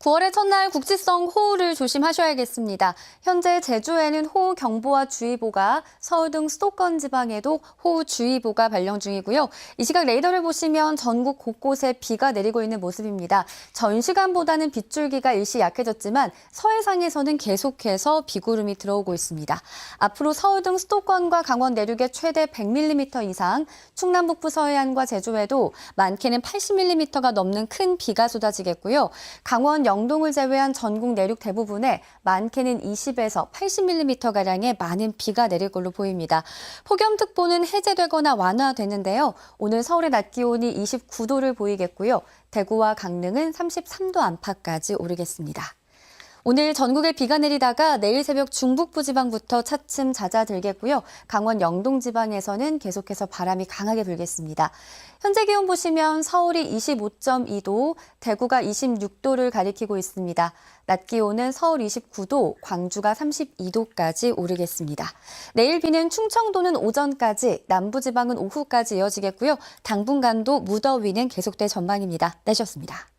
9월의 첫날 국지성 호우를 조심하셔야겠습니다. 현재 제주에는 호우경보와 주의보가, 서울 등 수도권 지방에도 호우주의보가 발령 중이고요. 이 시각 레이더를 보시면 전국 곳곳에 비가 내리고 있는 모습입니다. 전 시간보다는 빗줄기가 일시 약해졌지만 서해상에서는 계속해서 비구름이 들어오고 있습니다. 앞으로 서울 등 수도권과 강원 내륙에 최대 100mm 이상, 충남 북부 서해안과 제주에도 많게는 80mm가 넘는 큰 비가 쏟아지겠고요. 강원 영동을 제외한 전국 내륙 대부분에 많게는 20에서 80mm가량의 많은 비가 내릴 걸로 보입니다. 폭염특보는 해제되거나 완화되는데요. 오늘 서울의 낮 기온이 29도를 보이겠고요. 대구와 강릉은 33도 안팎까지 오르겠습니다. 오늘 전국에 비가 내리다가 내일 새벽 중북부 지방부터 차츰 잦아들겠고요. 강원 영동 지방에서는 계속해서 바람이 강하게 불겠습니다. 현재 기온 보시면 서울이 25.2도, 대구가 26도를 가리키고 있습니다. 낮 기온은 서울 29도, 광주가 32도까지 오르겠습니다. 내일 비는 충청도는 오전까지, 남부지방은 오후까지 이어지겠고요. 당분간도 무더위는 계속될 전망입니다. 날씨였습니다.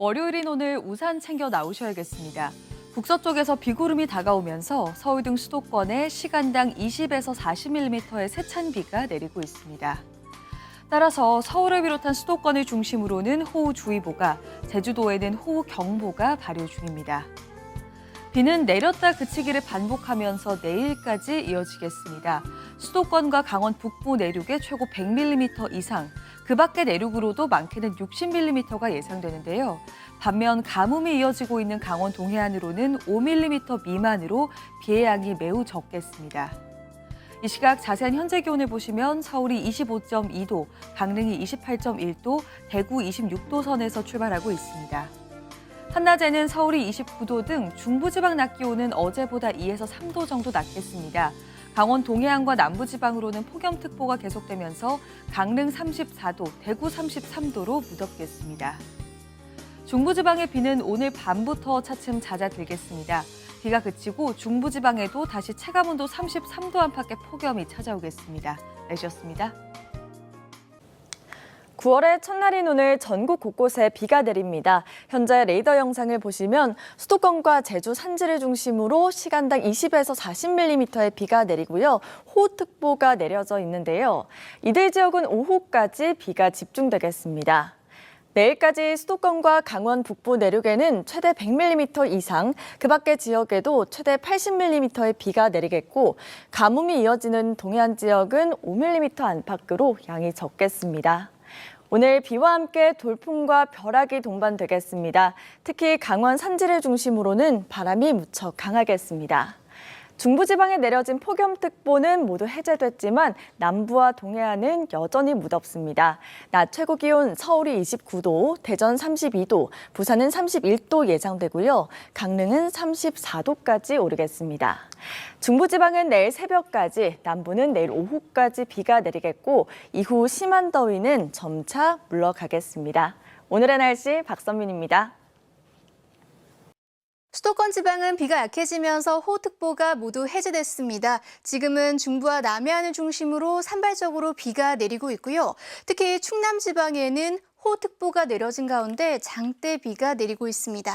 월요일인 오늘 우산 챙겨 나오셔야겠습니다. 북서쪽에서 비구름이 다가오면서 서울 등 수도권에 시간당 20에서 40mm의 세찬 비가 내리고 있습니다. 따라서 서울을 비롯한 수도권을 중심으로는 호우주의보가, 제주도에는 호우경보가 발효 중입니다. 비는 내렸다 그치기를 반복하면서 내일까지 이어지겠습니다. 수도권과 강원 북부 내륙에 최고 100mm 이상, 그 밖의 내륙으로도 많게는 60mm가 예상되는데요. 반면 가뭄이 이어지고 있는 강원 동해안으로는 5mm 미만으로 비의 양이 매우 적겠습니다. 이 시각 자세한 현재 기온을 보시면 서울이 25.2도, 강릉이 28.1도, 대구 26도 선에서 출발하고 있습니다. 한낮에는 서울이 29도 등 중부지방 낮 기온은 어제보다 2에서 3도 정도 낮겠습니다. 강원 동해안과 남부지방으로는 폭염특보가 계속되면서 강릉 34도, 대구 33도로 무덥겠습니다. 중부지방의 비는 오늘 밤부터 차츰 잦아들겠습니다. 비가 그치고 중부지방에도 다시 체감온도 33도 안팎의 폭염이 찾아오겠습니다. 날씨였습니다. 9월의 첫날인 오늘 전국 곳곳에 비가 내립니다. 현재 레이더 영상을 보시면 수도권과 제주 산지를 중심으로 시간당 20에서 40mm의 비가 내리고요. 호우특보가 내려져 있는데요. 이들 지역은 오후까지 비가 집중되겠습니다. 내일까지 수도권과 강원 북부 내륙에는 최대 100mm 이상, 그 밖의 지역에도 최대 80mm의 비가 내리겠고, 가뭄이 이어지는 동해안 지역은 5mm 안팎으로 양이 적겠습니다. 오늘 비와 함께 돌풍과 벼락이 동반되겠습니다. 특히 강원 산지를 중심으로는 바람이 무척 강하겠습니다. 중부지방에 내려진 폭염특보는 모두 해제됐지만 남부와 동해안은 여전히 무덥습니다. 낮 최고 기온 서울이 29도, 대전 32도, 부산은 31도 예상되고요. 강릉은 34도까지 오르겠습니다. 중부지방은 내일 새벽까지, 남부는 내일 오후까지 비가 내리겠고 이후 심한 더위는 점차 물러가겠습니다. 오늘의 날씨 박선민입니다. 수도권 지방은 비가 약해지면서 호우특보가 모두 해제됐습니다. 지금은 중부와 남해안을 중심으로 산발적으로 비가 내리고 있고요. 특히 충남 지방에는 호우특보가 내려진 가운데 장대비가 내리고 있습니다.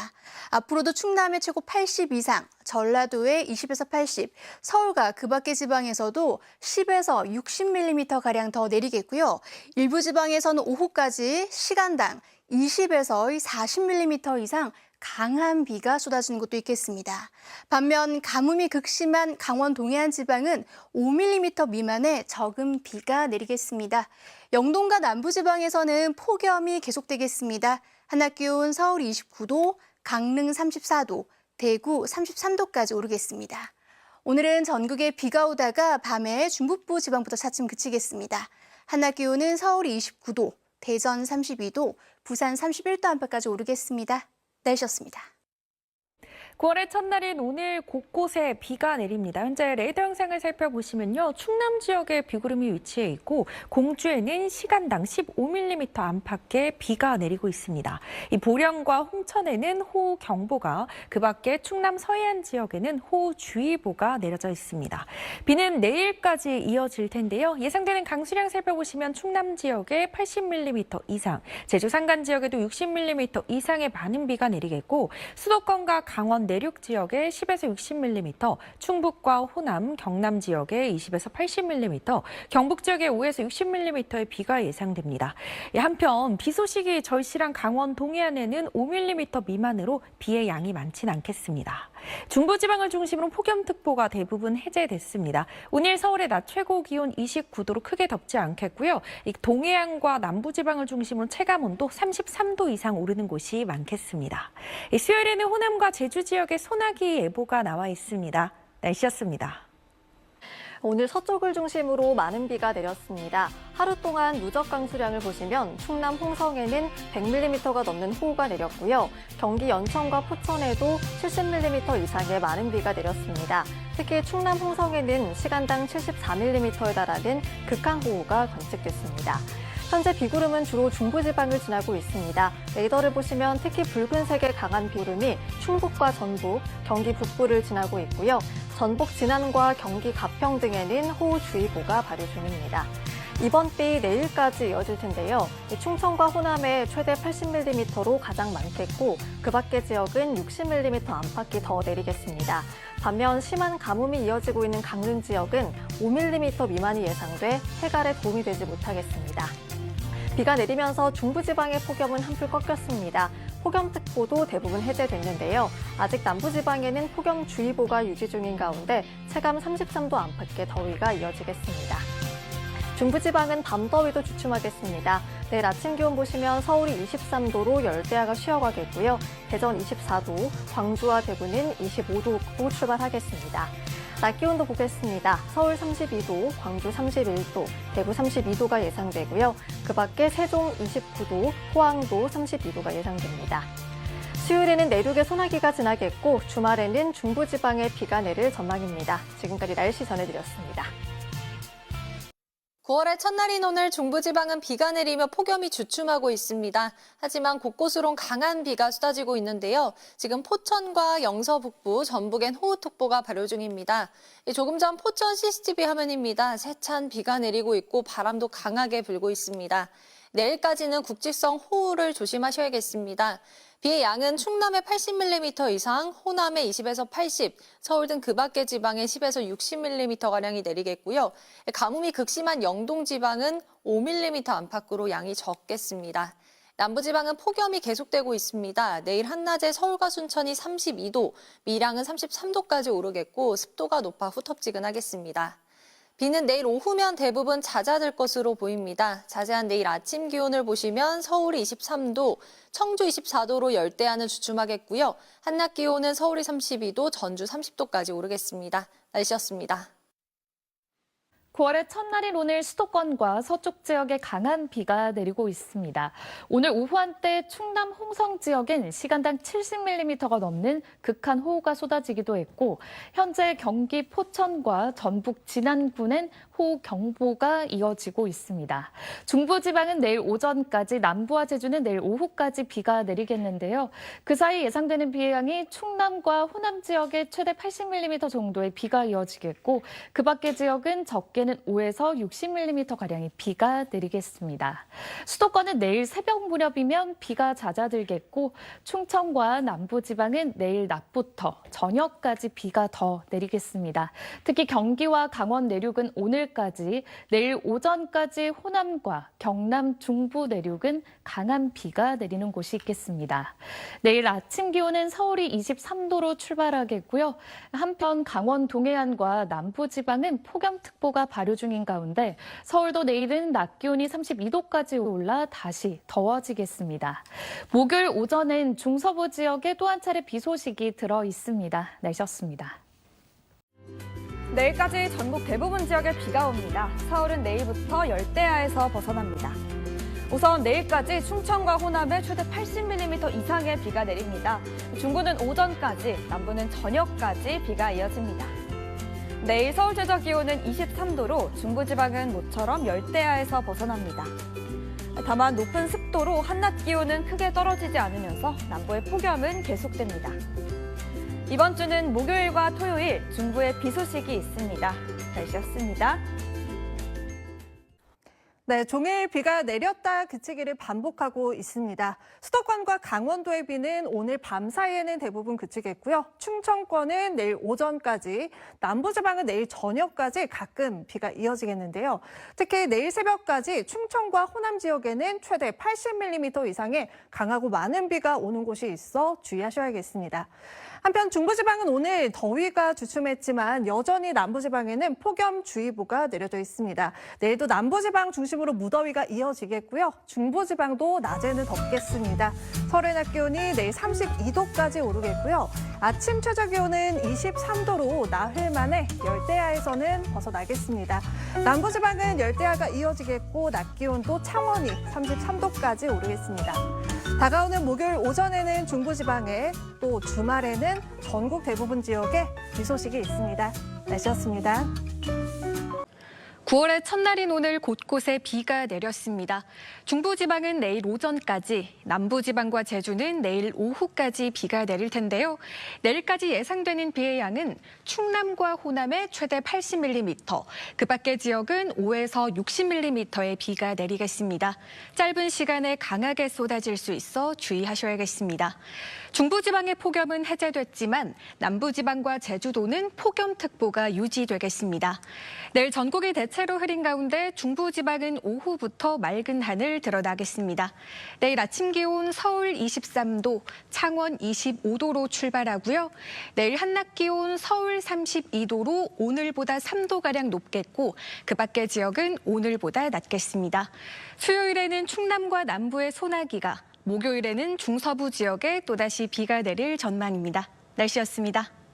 앞으로도 충남의 최고 80 이상, 전라도에 20에서 80, 서울과 그 밖의 지방에서도 10에서 60mm가량 더 내리겠고요. 일부 지방에서는 오후까지 시간당 20에서 40mm 이상 강한 비가 쏟아지는 곳도 있겠습니다. 반면 가뭄이 극심한 강원 동해안 지방은 5mm 미만의 적은 비가 내리겠습니다. 영동과 남부지방에서는 폭염이 계속되겠습니다. 한낮 기온 서울 29도, 강릉 34도, 대구 33도까지 오르겠습니다. 오늘은 전국에 비가 오다가 밤에 중북부 지방부터 차츰 그치겠습니다. 한낮 기온은 서울이 29도, 대전 32도, 부산 31도 안팎까지 오르겠습니다. 날씨였습니다. 9월의 첫날인 오늘 곳곳에 비가 내립니다. 현재 레이더 영상을 살펴보시면요. 충남 지역에 비구름이 위치해 있고 공주에는 시간당 15mm 안팎의 비가 내리고 있습니다. 이 보령과 홍천에는 호우경보가, 그 밖에 충남 서해안 지역에는 호우주의보가 내려져 있습니다. 비는 내일까지 이어질 텐데요. 예상되는 강수량 살펴보시면 충남 지역에 80mm 이상, 제주 산간 지역에도 60mm 이상의 많은 비가 내리겠고 수도권과 강원 내륙 지역에 10에서 60mm, 충북과 호남, 경남 지역에 20에서 80mm, 경북 지역에 5에서 60mm의 비가 예상됩니다. 한편 비 소식이 절실한 강원 동해안에는 5mm 미만으로 비의 양이 많지는 않겠습니다. 중부지방을 중심으로 폭염특보가 대부분 해제됐습니다. 오늘 서울의 낮 최고 기온 29도로 크게 덥지 않겠고요. 동해안과 남부지방을 중심으로 체감온도 33도 이상 오르는 곳이 많겠습니다. 수요일에는 호남과 제주 지역에 소나기 예보가 나와 있습니다. 날씨였습니다. 오늘 서쪽을 중심으로 많은 비가 내렸습니다. 하루 동안 누적 강수량을 보시면 충남 홍성에는 100mm가 넘는 호우가 내렸고요. 경기 연천과 포천에도 70mm 이상의 많은 비가 내렸습니다. 특히 충남 홍성에는 시간당 74mm에 달하는 극한호우가 관측됐습니다. 현재 비구름은 주로 중부지방을 지나고 있습니다. 레이더를 보시면 특히 붉은색의 강한 비구름이 충북과 전북, 경기 북부를 지나고 있고요. 전북 진안과 경기 가평 등에는 호우주의보가 발효 중입니다. 이번 비 내일까지 이어질 텐데요. 충청과 호남에 최대 80mm로 가장 많겠고 그 밖의 지역은 60mm 안팎이 더 내리겠습니다. 반면 심한 가뭄이 이어지고 있는 강릉 지역은 5mm 미만이 예상돼 해갈에 도움이 되지 못하겠습니다. 비가 내리면서 중부지방의 폭염은 한풀 꺾였습니다. 폭염특보도 대부분 해제됐는데요. 아직 남부지방에는 폭염주의보가 유지 중인 가운데 체감 33도 안팎의 더위가 이어지겠습니다. 중부지방은 밤더위도 주춤하겠습니다. 내일 아침 기온 보시면 서울이 23도로 열대야가 쉬어가겠고요. 대전 24도, 광주와 대구는 25도로 출발하겠습니다. 낮 기온도 보겠습니다. 서울 32도, 광주 31도, 대구 32도가 예상되고요. 그 밖에 세종 29도, 포항도 32도가 예상됩니다. 수요일에는 내륙에 소나기가 지나겠고 주말에는 중부지방에 비가 내릴 전망입니다. 지금까지 날씨 전해드렸습니다. 9월의 첫날인 오늘 중부지방은 비가 내리며 폭염이 주춤하고 있습니다. 하지만 곳곳으론 강한 비가 쏟아지고 있는데요. 지금 포천과 영서 북부, 전북엔 호우특보가 발효 중입니다. 조금 전 포천 CCTV 화면입니다. 세찬 비가 내리고 있고 바람도 강하게 불고 있습니다. 내일까지는 국지성 호우를 조심하셔야겠습니다. 비의 양은 충남에 80mm 이상, 호남에 20에서 80, 서울 등 그 밖의 지방에 10에서 60mm가량이 내리겠고요. 가뭄이 극심한 영동 지방은 5mm 안팎으로 양이 적겠습니다. 남부지방은 폭염이 계속되고 있습니다. 내일 한낮에 서울과 순천이 32도, 밀양은 33도까지 오르겠고 습도가 높아 후텁지근하겠습니다. 비는 내일 오후면 대부분 잦아들 것으로 보입니다. 자세한 내일 아침 기온을 보시면 서울이 23도, 청주 24도로 열대야는 주춤하겠고요. 한낮 기온은 서울이 32도, 전주 30도까지 오르겠습니다. 날씨였습니다. 9월의 첫날인 오늘 수도권과 서쪽 지역에 강한 비가 내리고 있습니다. 오늘 오후 한때 충남 홍성 지역엔 시간당 70mm가 넘는 극한 호우가 쏟아지기도 했고 현재 경기 포천과 전북 진안군엔 호우 경보가 이어지고 있습니다. 중부지방은 내일 오전까지, 남부와 제주는 내일 오후까지 비가 내리겠는데요. 그 사이 예상되는 비의 양이 충남과 호남 지역에 최대 80mm 정도의 비가 이어지겠고 그 밖의 지역은 적게는 5에서 60mm가량의 비가 내리겠습니다. 수도권은 내일 새벽 무렵이면 비가 잦아들겠고 충청과 남부지방은 내일 낮부터 저녁까지 비가 더 내리겠습니다. 특히 경기와 강원 내륙은 오늘까지, 내일 오전까지 호남과 경남 중부 내륙은 강한 비가 내리는 곳이 있겠습니다. 내일 아침 기온은 서울이 23도로 출발하겠고요. 한편 강원 동해안과 남부지방은 폭염특보가 발효 중인 가운데 서울도 내일은 낮 기온이 32도까지 올라 다시 더워지겠습니다. 목요일 오전엔 중서부 지역에 또 한 차례 비 소식이 들어 있습니다. 날씨였습니다. 내일까지 전국 대부분 지역에 비가 옵니다. 서울은 내일부터 열대야에서 벗어납니다. 우선 내일까지 충청과 호남에 최대 80mm 이상의 비가 내립니다. 중부는 오전까지, 남부는 저녁까지 비가 이어집니다. 내일 서울 최저 기온은 23도로 중부지방은 모처럼 열대야에서 벗어납니다. 다만 높은 습도로 한낮 기온은 크게 떨어지지 않으면서 남부의 폭염은 계속됩니다. 이번 주는 목요일과 토요일 중부에 비 소식이 있습니다. 날씨였습니다. 네, 종일 비가 내렸다 그치기를 반복하고 있습니다. 수도권과 강원도의 비는 오늘 밤 사이에는 대부분 그치겠고요. 충청권은 내일 오전까지, 남부지방은 내일 저녁까지 가끔 비가 이어지겠는데요. 특히 내일 새벽까지 충청과 호남 지역에는 최대 80mm 이상의 강하고 많은 비가 오는 곳이 있어 주의하셔야겠습니다. 한편 중부지방은 오늘 더위가 주춤했지만 여전히 남부지방에는 폭염주의보가 내려져 있습니다. 내일도 남부지방 중심으로 무더위가 이어지겠고요. 중부지방도 낮에는 덥겠습니다. 서울의 낮 기온이 내일 32도까지 오르겠고요. 아침 최저 기온은 23도로 나흘 만에 열대야에서는 벗어나겠습니다. 남부지방은 열대야가 이어지겠고 낮 기온도 창원이 33도까지 오르겠습니다. 다가오는 목요일 오전에는 중부지방에 또 주말에는 전국 대부분 지역에 비 소식이 있습니다. 날씨였습니다. 9월의 첫날인 오늘 곳곳에 비가 내렸습니다. 중부지방은 내일 오전까지, 남부지방과 제주는 내일 오후까지 비가 내릴 텐데요. 내일까지 예상되는 비의 양은 충남과 호남에 최대 80mm, 그 밖의 지역은 5에서 60mm의 비가 내리겠습니다. 짧은 시간에 강하게 쏟아질 수 있어 주의하셔야겠습니다. 중부지방의 폭염은 해제됐지만 남부지방과 제주도는 폭염특보가 유지되겠습니다. 내일 전국이 대체로 흐린 가운데 중부지방은 오후부터 맑은 하늘 드러나겠습니다. 내일 아침 기온 서울 23도, 창원 25도로 출발하고요. 내일 한낮 기온 서울 32도로 오늘보다 3도가량 높겠고 그 밖의 지역은 오늘보다 낮겠습니다. 수요일에는 충남과 남부의 소나기가, 목요일에는 중서부 지역에 또다시 비가 내릴 전망입니다. 날씨였습니다.